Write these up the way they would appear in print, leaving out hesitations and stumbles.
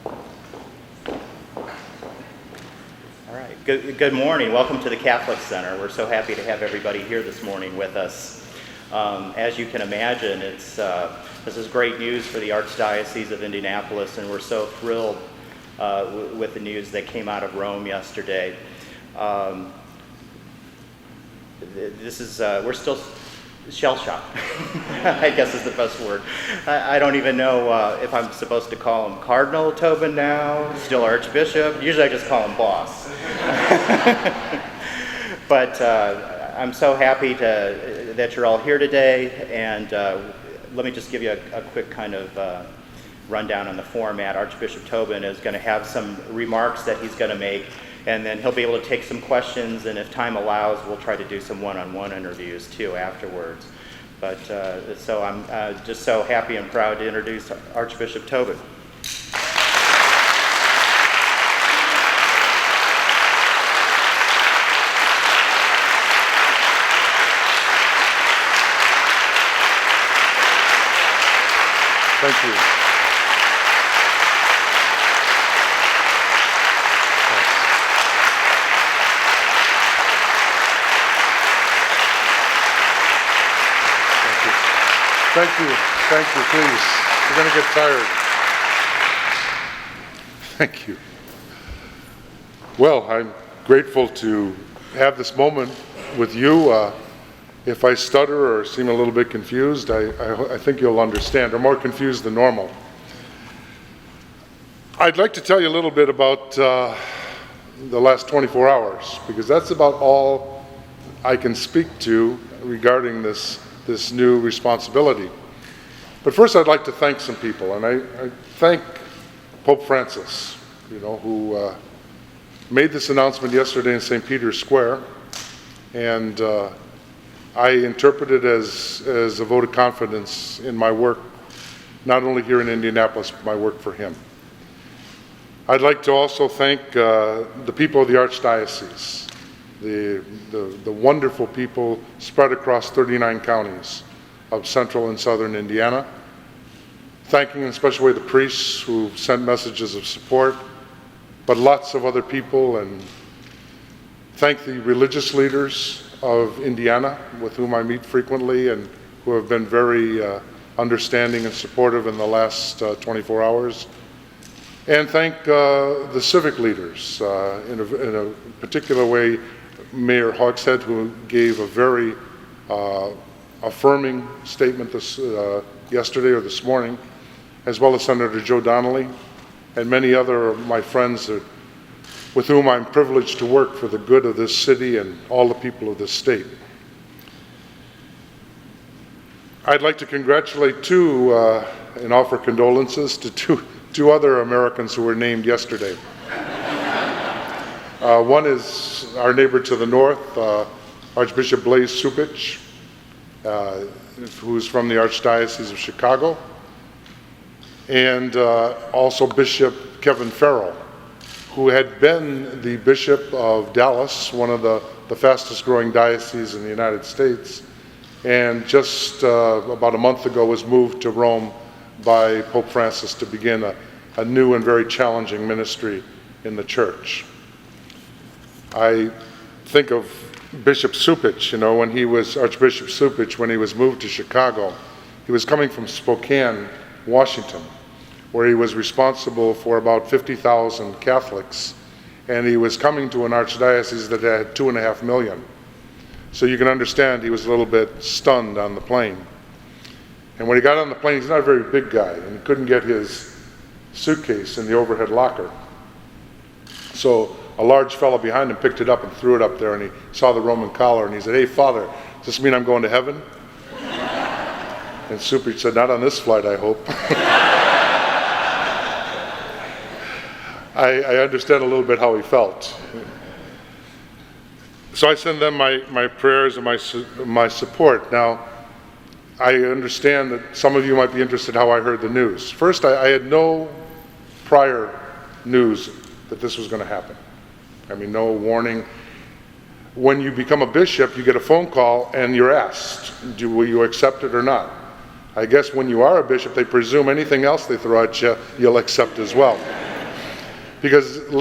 All right. Good morning. Welcome to the Catholic Center. We're so happy to have everybody here this morning with us. As you can imagine, this is great news for the Archdiocese of Indianapolis, and we're so thrilled with the news that came out of Rome yesterday. We're still shell-shocked, I guess is the best word. I don't even know if I'm supposed to call him Cardinal Tobin now, still Archbishop. Usually I just call him boss. But I'm so happy that you're all here today, and let me just give you a quick kind of rundown on the format. Archbishop Tobin is going to have some remarks that he's going to make, and then he'll be able to take some questions, and if time allows, we'll try to do some one-on-one interviews too afterwards. But so I'm just so happy and proud to introduce Archbishop Tobin. Thank you. Thank you, please. You're going to get tired. Thank you. Well, I'm grateful to have this moment with you. If I stutter or seem a little bit confused, I think you'll understand, or more confused than normal. I'd like to tell you a little bit about the last 24 hours, because that's about all I can speak to regarding this new responsibility. But first I'd like to thank some people, and I thank Pope Francis, who made this announcement yesterday in St. Peter's Square, and I interpret it as a vote of confidence in my work, not only here in Indianapolis, but my work for him. I'd like to also thank the people of the Archdiocese, the wonderful people spread across 39 counties of central and southern Indiana, thanking in a special way the priests who sent messages of support, but lots of other people, and thank the religious leaders of Indiana with whom I meet frequently and who have been very understanding and supportive in the last 24 hours. And thank the civic leaders, in a particular way, Mayor Hogshead, who gave a very affirming statement yesterday or this morning, as well as Senator Joe Donnelly, and many other of my friends with whom I'm privileged to work for the good of this city and all the people of this state. I'd like to congratulate and offer condolences to two other Americans who were named yesterday. One is our neighbor to the north, Archbishop Blaise Cupich, who's from the Archdiocese of Chicago, and also Bishop Kevin Farrell, who had been the Bishop of Dallas, one of the fastest growing dioceses in the United States, and just about a month ago was moved to Rome by Pope Francis to begin a new and very challenging ministry in the church. I think of Bishop Cupich, when he was Archbishop Cupich, when he was moved to Chicago. He was coming from Spokane, Washington, where he was responsible for about 50,000 Catholics, and he was coming to an archdiocese that had 2.5 million. So you can understand he was a little bit stunned on the plane. And when he got on the plane, he's not a very big guy, and he couldn't get his suitcase in the overhead locker. So a large fellow behind him picked it up and threw it up there, and he saw the Roman collar, and he said, "Hey, Father, does this mean I'm going to heaven?" And Cupich said, "Not on this flight, I hope." I understand a little bit how he felt. So I send them my prayers and my support. Now, I understand that some of you might be interested how I heard the news. First, I had no prior news that this was going to happen. I mean, no warning. When you become a bishop, you get a phone call and you're asked, will you accept it or not? I guess when you are a bishop, they presume anything else they throw at you, you'll accept as well. Because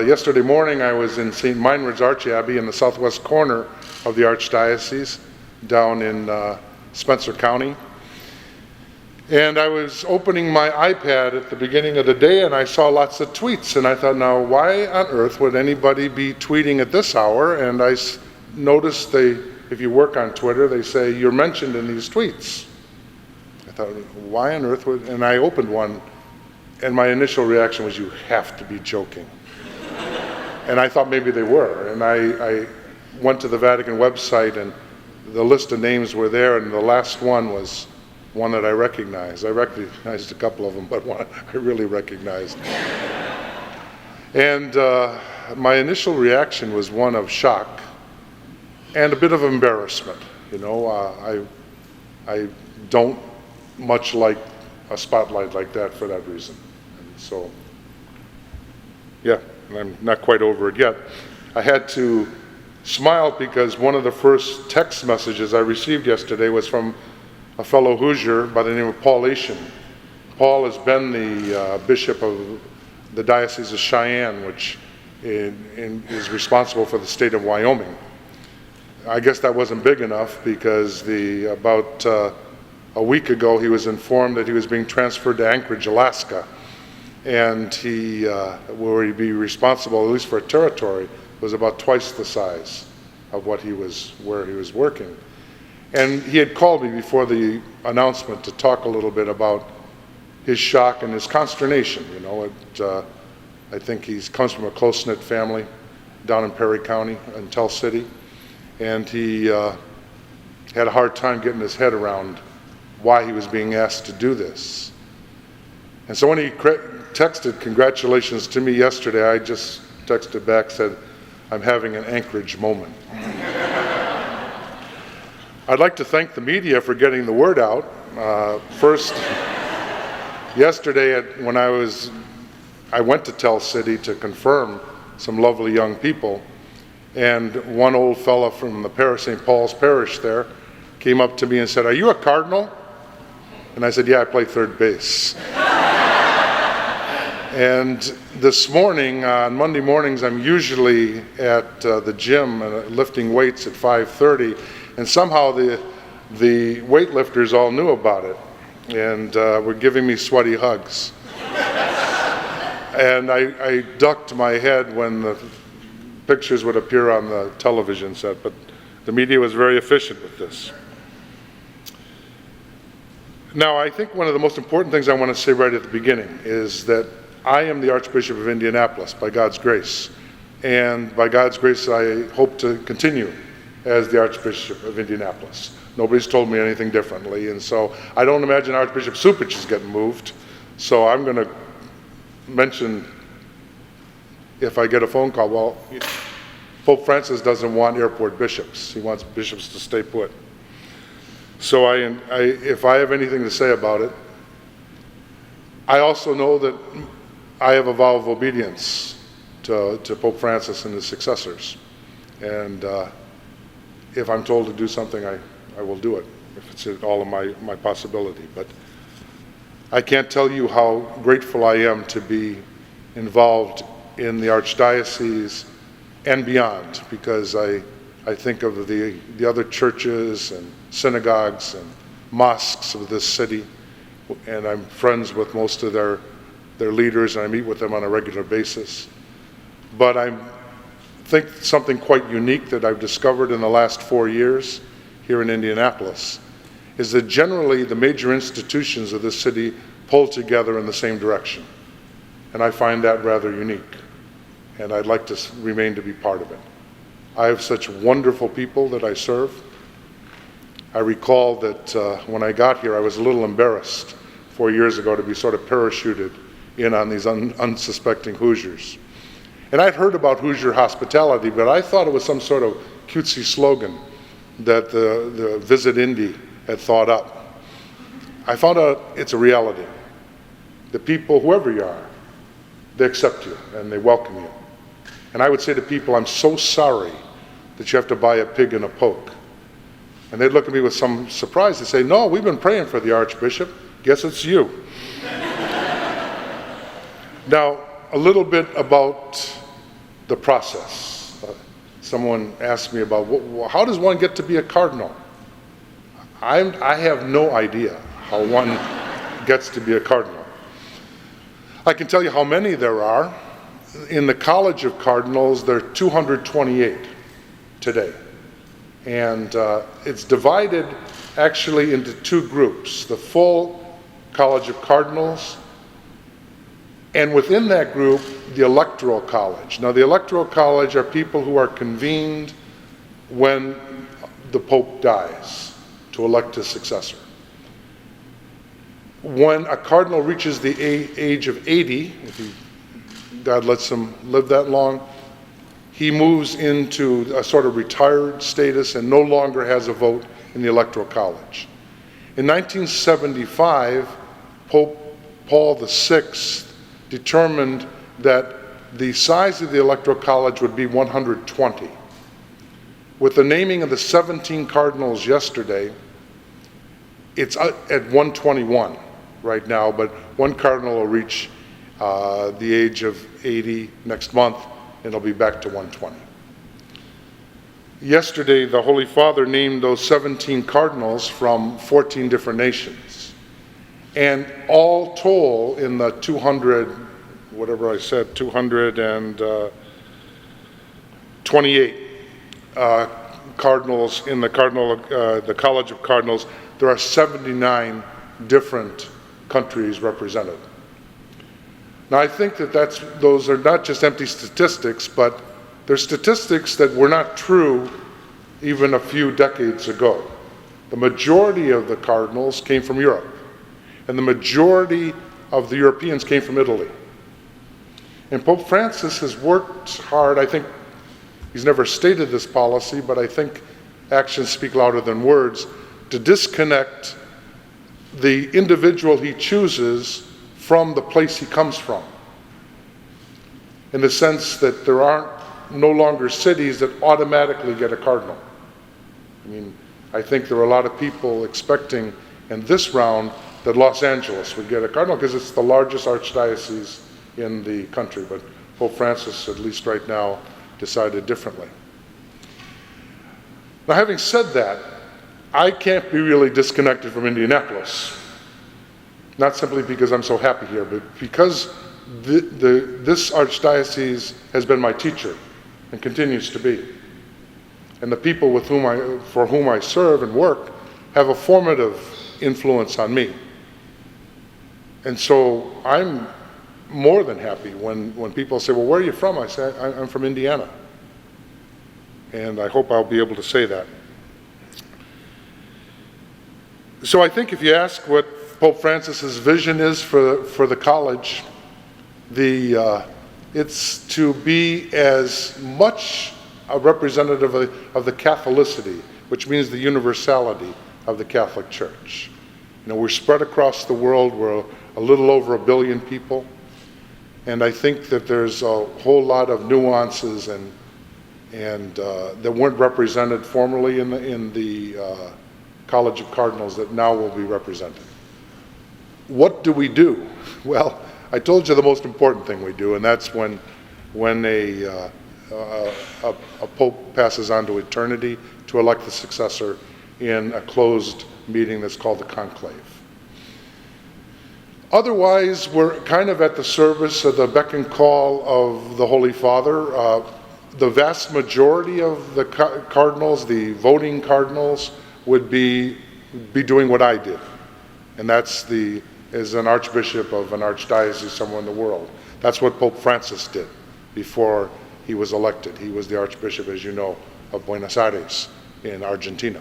yesterday morning I was in St. Meinrad's Archabbey in the southwest corner of the Archdiocese down in Spencer County. And I was opening my iPad at the beginning of the day and I saw lots of tweets, and I thought, now why on earth would anybody be tweeting at this hour? And I noticed if you work on Twitter, they say you're mentioned in these tweets. I thought, why on earth would, and I opened one, and my initial reaction was, you have to be joking. And I thought maybe they were, and I went to the Vatican website and the list of names were there, and the last one was one that I recognized. I recognized a couple of them, but one I really recognized. And my initial reaction was one of shock and a bit of embarrassment. You know, I don't much like a spotlight like that for that reason. And so, yeah, I'm not quite over it yet. I had to smile because one of the first text messages I received yesterday was from a fellow Hoosier by the name of Paul Asian. Paul has been the bishop of the Diocese of Cheyenne, which is responsible for the state of Wyoming. I guess that wasn't big enough because about a week ago he was informed that he was being transferred to Anchorage, Alaska, and where he'd be responsible, at least for a territory, was about twice the size of where he was working. And he had called me before the announcement to talk a little bit about his shock and his consternation. You know, I think he comes from a close-knit family down in Perry County in Tell City, and he had a hard time getting his head around why he was being asked to do this. And so when he texted congratulations to me yesterday, I just texted back, said, I'm having an Anchorage moment. I'd like to thank the media for getting the word out. First, yesterday when I went to Tell City to confirm some lovely young people, and one old fella from the St. Paul's Parish there came up to me and said, are you a Cardinal? And I said, yeah, I play third base. And this morning, on Monday mornings, I'm usually at the gym lifting weights at 5:30, and somehow the weightlifters all knew about it and were giving me sweaty hugs. And I ducked my head when the pictures would appear on the television set, but the media was very efficient with this. Now, I think one of the most important things I want to say right at the beginning is that I am the Archbishop of Indianapolis by God's grace. And by God's grace, I hope to continue as the Archbishop of Indianapolis. Nobody's told me anything differently. And so I don't imagine Archbishop Supich is getting moved. So I'm going to mention, if I get a phone call, well, Pope Francis doesn't want airport bishops. He wants bishops to stay put. So if I have anything to say about it, I also know that I have a vow of obedience to Pope Francis and his successors. And if I'm told to do something, I will do it, if it's at all of my possibility. But I can't tell you how grateful I am to be involved in the Archdiocese and beyond, because I think of the other churches and synagogues and mosques of this city, and I'm friends with most of their leaders, and I meet with them on a regular basis. But I think something quite unique that I've discovered in the last 4 years here in Indianapolis is that generally the major institutions of this city pull together in the same direction. And I find that rather unique, and I'd like to remain to be part of it. I have such wonderful people that I serve. I recall that when I got here, I was a little embarrassed 4 years ago to be sort of parachuted in on these unsuspecting Hoosiers. And I'd heard about Hoosier hospitality, but I thought it was some sort of cutesy slogan that the Visit Indy had thought up. I found out it's a reality. The people, whoever you are, they accept you and they welcome you. And I would say to people, I'm so sorry that you have to buy a pig and a poke. And they'd look at me with some surprise. They'd say, no, we've been praying for the Archbishop. Guess it's you. Now, a little bit about the process. Someone asked me about how does one get to be a cardinal? I have no idea how one gets to be a cardinal. I can tell you how many there are. In the College of Cardinals, there are 228 today. And it's divided actually into two groups, the full College of Cardinals, and within that group, the Electoral College. Now, the Electoral College are people who are convened when the Pope dies to elect his successor. When a cardinal reaches the age of 80, God lets him live that long, he moves into a sort of retired status and no longer has a vote in the Electoral College. In 1975, Pope Paul VI determined that the size of the Electoral College would be 120. With the naming of the 17 cardinals yesterday, it's at 121 right now, but one cardinal will reach the age of 80 next month, and it'll be back to 120. Yesterday, the Holy Father named those 17 cardinals from 14 different nations. And all told, in the 228 cardinals in the College of Cardinals, there are 79 different countries represented. Now, I think that those are not just empty statistics, but they're statistics that were not true even a few decades ago. The majority of the cardinals came from Europe, and the majority of the Europeans came from Italy. And Pope Francis has worked hard. I think he's never stated this policy, but I think actions speak louder than words, to disconnect the individual he chooses from the place he comes from, in the sense that there aren't no longer cities that automatically get a cardinal. I mean, I think there are a lot of people expecting in this round that Los Angeles would get a cardinal because it's the largest archdiocese in the country, but Pope Francis, at least right now, decided differently. Now, having said that, I can't be really disconnected from Indianapolis. Not simply because I'm so happy here, but because this archdiocese has been my teacher and continues to be. And the people for whom I serve and work have a formative influence on me. And so I'm more than happy when people say, well, where are you from? I say, I'm from Indiana. And I hope I'll be able to say that. So I think if you ask what Pope Francis's vision is for the college, it's to be as much a representative of the Catholicity, which means the universality of the Catholic Church. You know, we're spread across the world. We're a little over 1 billion people, and I think that there's a whole lot of nuances and that weren't represented formerly in the College of Cardinals that now will be represented. What do we do? Well, I told you the most important thing we do, and that's when a pope passes on to eternity, to elect the successor in a closed meeting that's called the conclave. Otherwise, we're kind of at the service of the beck and call of the Holy Father. The vast majority of the cardinals, the voting cardinals, would be doing what I did, and that's as an archbishop of an archdiocese somewhere in the world. That's what Pope Francis did before he was elected. He was the archbishop, as you know, of Buenos Aires in Argentina.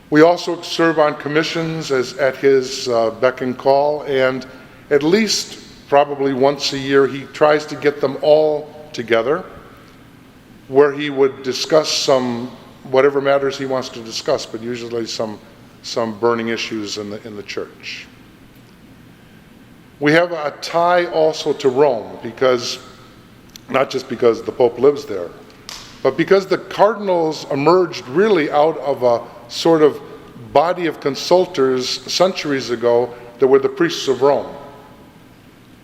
We also serve on commissions at his beck and call, and at least probably once a year he tries to get them all together, where he would discuss whatever matters he wants to discuss, but usually some burning issues in the church. We have a tie also to Rome, not just because the Pope lives there, but because the cardinals emerged really out of a sort of body of consultors centuries ago that were the priests of Rome.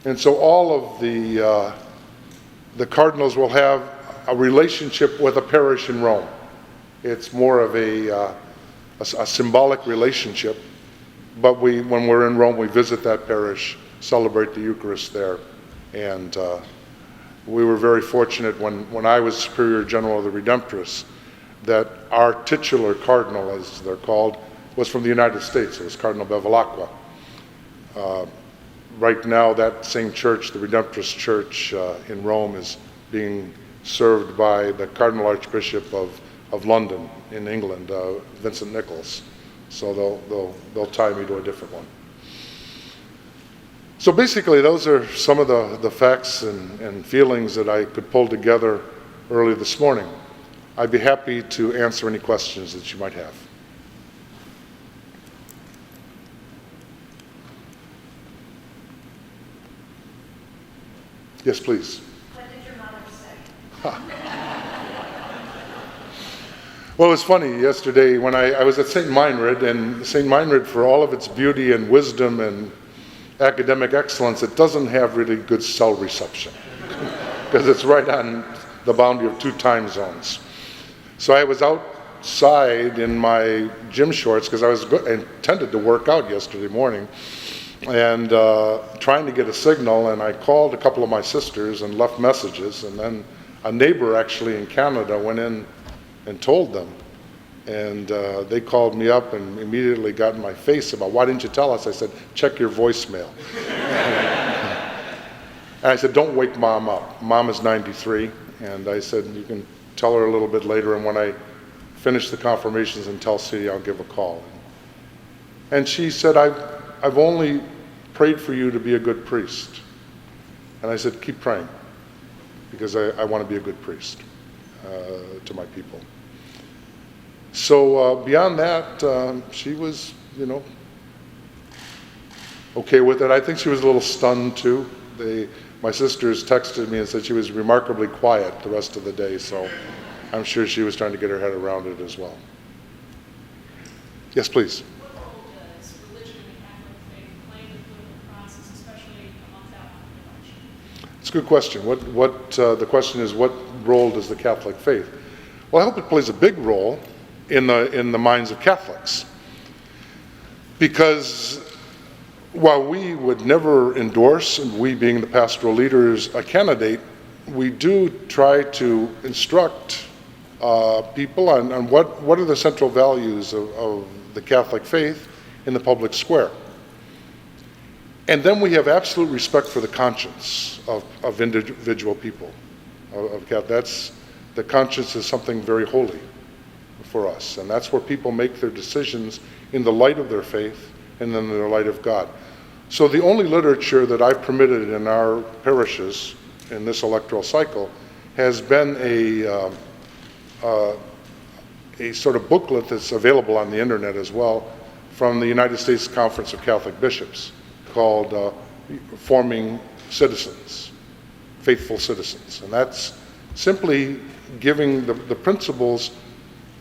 And so all of the cardinals will have a relationship with a parish in Rome. It's more of a symbolic relationship, but when we're in Rome, we visit that parish, celebrate the Eucharist there, and we were very fortunate when I was Superior General of the Redemptorists that our titular cardinal, as they're called, was from the United States. It was Cardinal Bevilacqua. Right now, that same church, the Redemptorist Church in Rome, is being served by the Cardinal Archbishop of London in England, Vincent Nichols. So they'll tie me to a different one. So basically, those are some of the facts and feelings that I could pull together early this morning. I'd be happy to answer any questions that you might have. Yes, please. What did your mother say? Well, it was funny yesterday when I was at St. Meinrad, and St. Meinrad, for all of its beauty and wisdom and academic excellence, it doesn't have really good cell reception because it's right on the boundary of 2 time zones. So I was outside in my gym shorts because I was intended to work out yesterday morning, and trying to get a signal, and I called a couple of my sisters and left messages, and then a neighbor actually in Canada went in and told them, and they called me up and immediately got in my face about, why didn't you tell us? I said, check your voicemail. And I said, don't wake Mom up. Mom is 93, and I said, you can tell her a little bit later, and when I finish the confirmations in Tell City, I'll give a call. And she said, I've only prayed for you to be a good priest. And I said, keep praying, because I want to be a good priest to my people. So beyond that, she was, okay with it. I think she was a little stunned too. My sisters texted me and said she was remarkably quiet the rest of the day, so I'm sure she was trying to get her head around it as well. Yes, please. What role does religion and the Catholic faith play in the political process, especially a month out from the election? It's a good question. The question is, what role does the Catholic faith? Well, I hope it plays a big role in the minds of Catholics, because while we would never endorse, and we being the pastoral leaders, a candidate, we do try to instruct people on what are the central values of the Catholic faith in the public square. And then we have absolute respect for the conscience of individual people. The conscience is something very holy for us, and that's where people make their decisions in the light of their faith and in the light of God. So the only literature that I've permitted in our parishes in this electoral cycle has been a sort of booklet that's available on the internet as well from the United States Conference of Catholic Bishops called Forming Citizens, Faithful Citizens. And that's simply giving the principles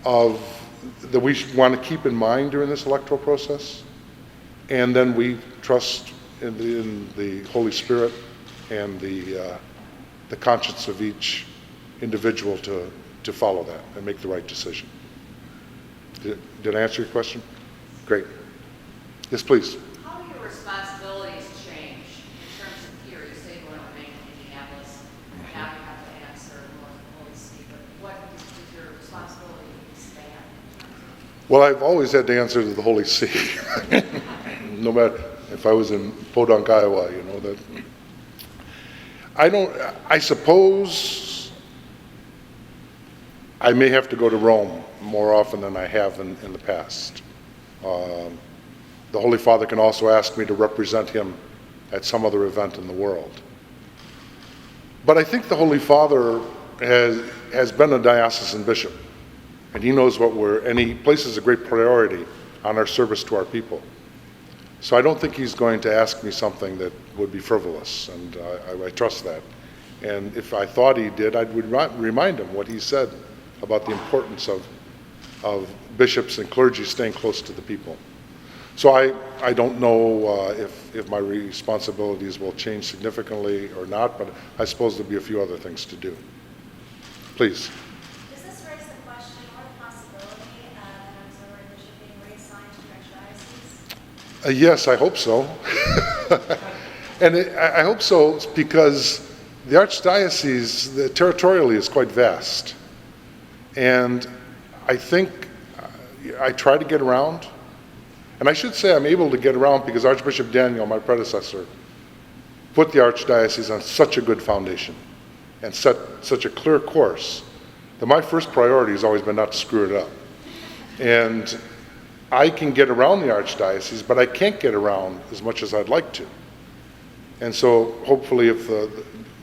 that we want to keep in mind during this electoral process. And then we trust in the Holy Spirit and the conscience of each individual to follow that and make the right decision. Did I answer your question? Great. Yes, please. How do your responsibilities change in terms of here? You say you want to make Indianapolis, now you have to answer more than the Holy See, but what does your responsibility stand? Well, I've always had to answer to the Holy See. No matter if I was in Podunk, Iowa, that. I suppose I may have to go to Rome more often than I have in the past. The Holy Father can also ask me to represent him at some other event in the world. But I think the Holy Father has been a diocesan bishop, and he knows and he places a great priority on our service to our people. So I don't think he's going to ask me something that would be frivolous, and I trust that. And if I thought he did, I would remind him what he said about the importance of bishops and clergy staying close to the people. So I don't know if my responsibilities will change significantly or not, but I suppose there'll be a few other things to do. Please. Does this raise the question or the possibility of an auxiliary bishop being reassigned to the archdiocese? Yes, I hope so. And I hope so because the archdiocese, territorially, is quite vast. And I think I try to get around. And I should say I'm able to get around because Archbishop Daniel, my predecessor, put the archdiocese on such a good foundation and set such a clear course that my first priority has always been not to screw it up. And I can get around the archdiocese, but I can't get around as much as I'd like to. And so hopefully if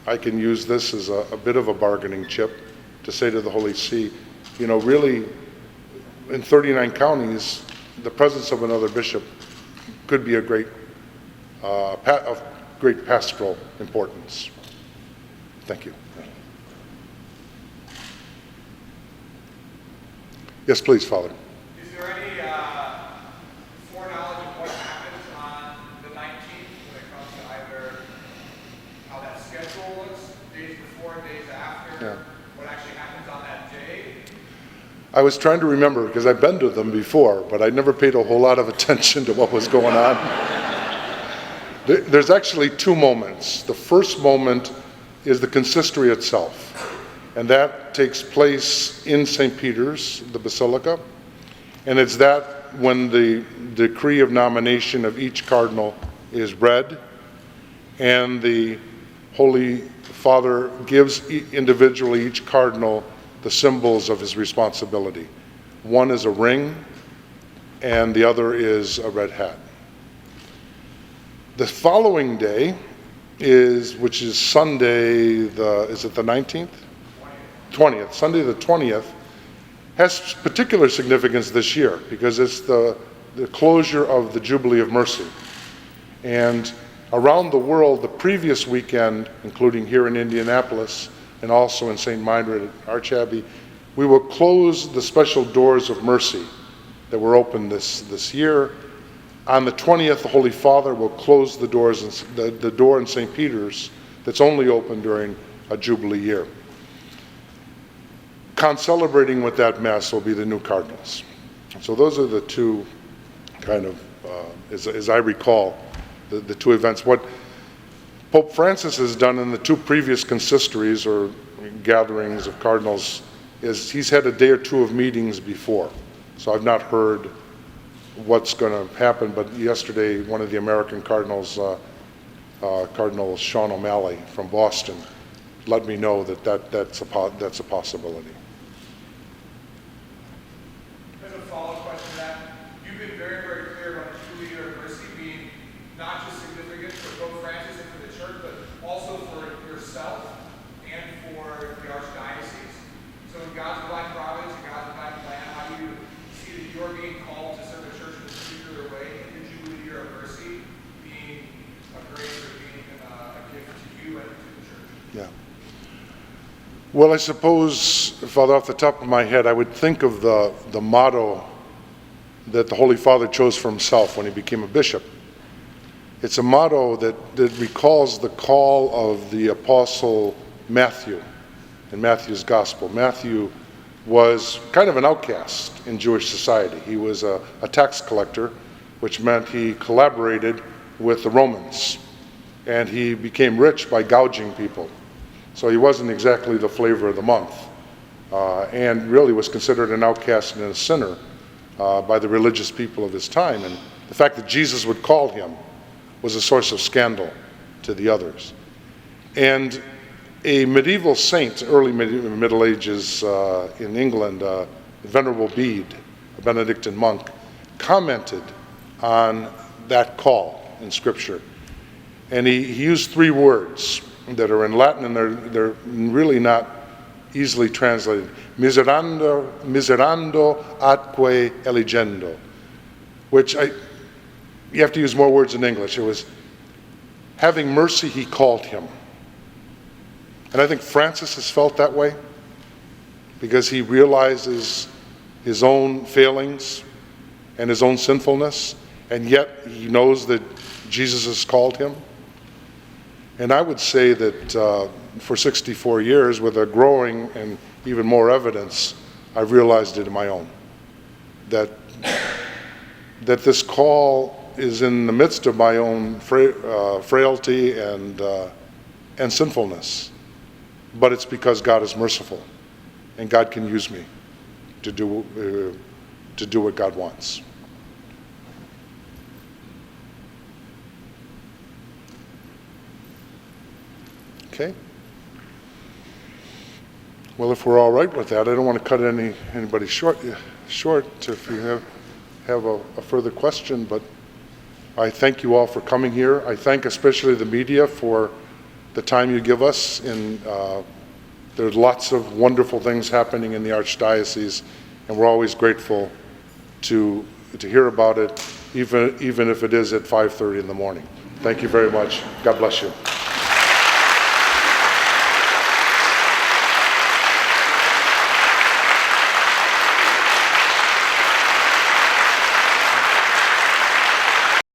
I can use this as a bit of a bargaining chip to say to the Holy See, you know, really in 39 counties, the presence of another bishop could be a great, of great pastoral importance. Thank you. Yes, please, Father. Is there any foreknowledge of what happens on the 19th when it comes to either how that schedule looks, days before, days after, Yeah. what actually happens on that day? I was trying to remember because I've been to them before, but I never paid a whole lot of attention to what was going on. There's actually two moments. The first moment is the consistory itself, and that takes place in St. Peter's, the Basilica, and it's that when the decree of nomination of each cardinal is read, and the Holy Father gives individually each cardinal the symbols of his responsibility. One is a ring, and the other is a red hat. The following day which is Sunday, is it the 19th? 20th. Sunday the 20th has particular significance this year because it's the closure of the Jubilee of Mercy. And around the world, the previous weekend, including here in Indianapolis, and also in St. Mindred Archabbey, we will close the special doors of mercy that were open this year. On the 20th, the Holy Father will close the doors, the door in St. Peter's that's only open during a Jubilee year. Concelebrating with that Mass will be the new cardinals. So those are the two kind of, as I recall, the two events. What Pope Francis has done in the two previous consistories or gatherings of cardinals is he's had a day or two of meetings before. So I've not heard what's going to happen, but yesterday one of the American cardinals, Cardinal Sean O'Malley from Boston, let me know that's a possibility. As a follow-up question to that, you've been very, very clear about the Jubilee Year of Mercy being not just significant for Pope Francis and for the Church, but also for yourself and for the Archdiocese. So in God's divine providence and God's divine plan, how do you see that you're being called to serve the Church in a particular way, and the Jubilee Year of Mercy being a grace or being a gift to you and to the Church? Yeah. Well, I suppose, Father, off the top of my head, I would think of the motto that the Holy Father chose for himself when he became a bishop. It's a motto that recalls the call of the Apostle Matthew in Matthew's Gospel. Matthew was kind of an outcast in Jewish society. He was a tax collector, which meant he collaborated with the Romans, and he became rich by gouging people. So he wasn't exactly the flavor of the month, and really was considered an outcast and a sinner by the religious people of his time. And the fact that Jesus would call him was a source of scandal to the others. And a medieval saint, early Middle Ages in England, Venerable Bede, a Benedictine monk, commented on that call in Scripture. And he used three words that are in Latin, and they're really not easily translated. Miserando atque eligendo, which you have to use more words in English. It was, having mercy, he called him. And I think Francis has felt that way because he realizes his own failings and his own sinfulness, and yet he knows that Jesus has called him. And I would say that for 64 years, with a growing and even more evidence, I've realized it in my own. That this call is in the midst of my own frailty and sinfulness. But it's because God is merciful, and God can use me to do what God wants. Okay. Well, if we're all right with that, I don't want to cut anybody short if you have a further question, but I thank you all for coming here. I thank especially the media for the time you give us. There's lots of wonderful things happening in the Archdiocese, and we're always grateful to hear about it, even if it is at 5:30 in the morning. Thank you very much. God bless you.